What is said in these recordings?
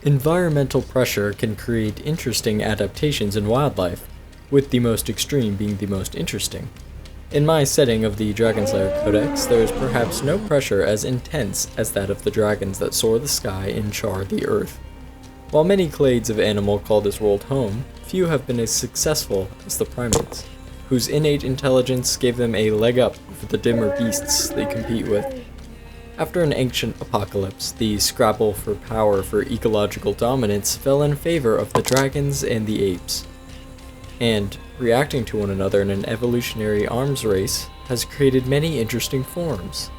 Environmental pressure can create interesting adaptations in wildlife, with the most extreme being the most interesting. In my setting of the Dragonslayer Codex, there is perhaps no pressure as intense as that of the dragons that soar the sky and char the earth. While many clades of animal call this world home, few have been as successful as the primates, whose innate intelligence gave them a leg up over the dimmer beasts they compete with. After an ancient apocalypse, the scrabble for power for ecological dominance fell in favor of the dragons and the apes. And, reacting to one another in an evolutionary arms race, has created many interesting forms.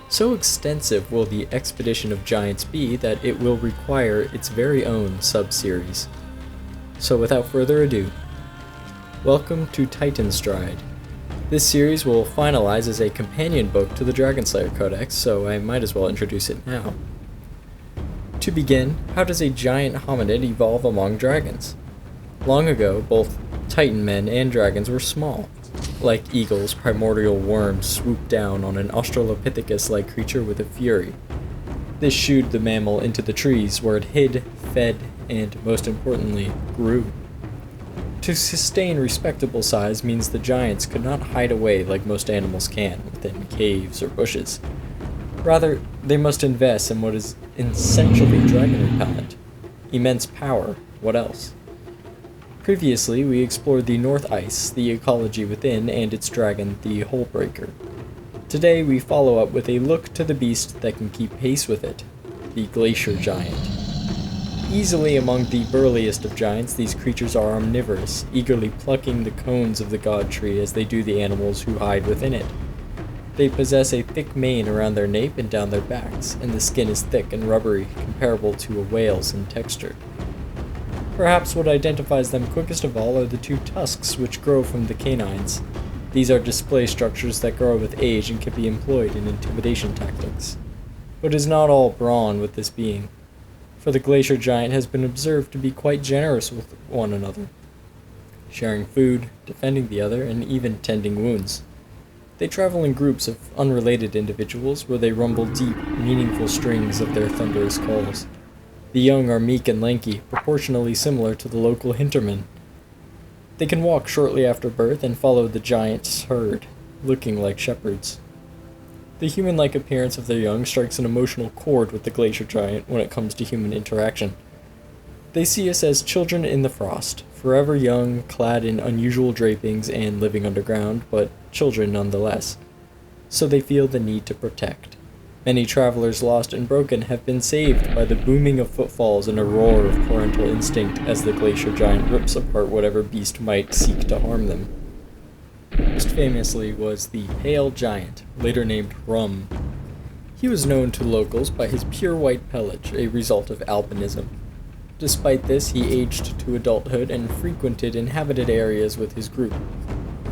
So extensive will the expedition of giants be that it will require its very own sub-series. So without further ado, welcome to Titanstride. This series will finalize as a companion book to the Dragonslayer Codex, so I might as well introduce it now. To begin, how does a giant hominid evolve among dragons? Long ago, both Titan men and dragons were small. Like eagles, primordial worms swooped down on an Australopithecus-like creature with a fury. This shooed the mammal into the trees, where it hid, fed, and, most importantly, grew. To sustain respectable size means the giants could not hide away like most animals can, within caves or bushes. Rather, they must invest in what is essentially dragon repellent. Immense power, what else? Previously, we explored the North Ice, the ecology within, and its dragon, the Hullbreaker. Today, we follow up with a look to the beast that can keep pace with it, the Glacier Giant. Easily among the burliest of giants, these creatures are omnivorous, eagerly plucking the cones of the god tree as they do the animals who hide within it. They possess a thick mane around their nape and down their backs, and the skin is thick and rubbery, comparable to a whale's in texture. Perhaps what identifies them quickest of all are the two tusks which grow from the canines. These are display structures that grow with age and can be employed in intimidation tactics. But it is not all brawn with this being, for the Glacier Giant has been observed to be quite generous with one another, sharing food, defending the other, and even tending wounds. They travel in groups of unrelated individuals where they rumble deep, meaningful strings of their thunderous calls. The young are meek and lanky, proportionally similar to the local hintermen. They can walk shortly after birth and follow the giant's herd, looking like shepherds. The human-like appearance of their young strikes an emotional chord with the Glacier Giant when it comes to human interaction. They see us as children in the frost, forever young, clad in unusual drapings and living underground, but children nonetheless. So they feel the need to protect. Many travelers lost and broken have been saved by the booming of footfalls and a roar of parental instinct as the Glacier Giant rips apart whatever beast might seek to harm them. Most famously was the Pale Giant, later named Rum. He was known to locals by his pure white pelage, a result of albinism. Despite this, he aged to adulthood and frequented inhabited areas with his group.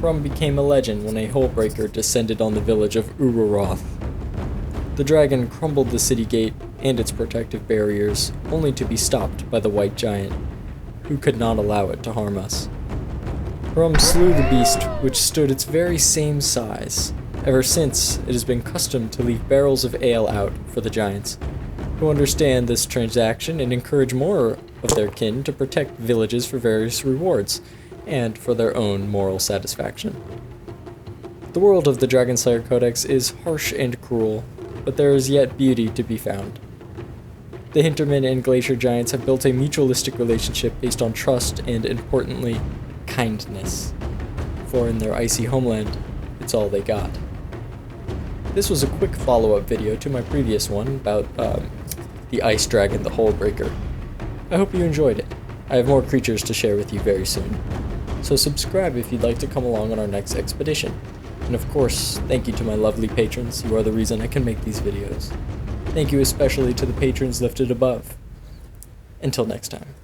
Rum became a legend when a Hullbreaker descended on the village of Ururoth. The dragon crumbled the city gate and its protective barriers, only to be stopped by the White Giant, who could not allow it to harm us. Rum slew the beast, which stood its very same size. Ever since, it has been custom to leave barrels of ale out for the giants, who understand this transaction and encourage more of their kin to protect villages for various rewards, and for their own moral satisfaction. The world of the Dragonslayer Codex is harsh and cruel, but there is yet beauty to be found. The Hintermen and Glacier Giants have built a mutualistic relationship based on trust and, importantly, kindness, for in their icy homeland, it's all they got. This was a quick follow-up video to my previous one about the ice dragon, the Hullbreaker. I hope you enjoyed it. I have more creatures to share with you very soon, so subscribe if you'd like to come along on our next expedition. And of course, thank you to my lovely patrons, who are the reason I can make these videos. Thank you especially to the patrons lifted above. Until next time.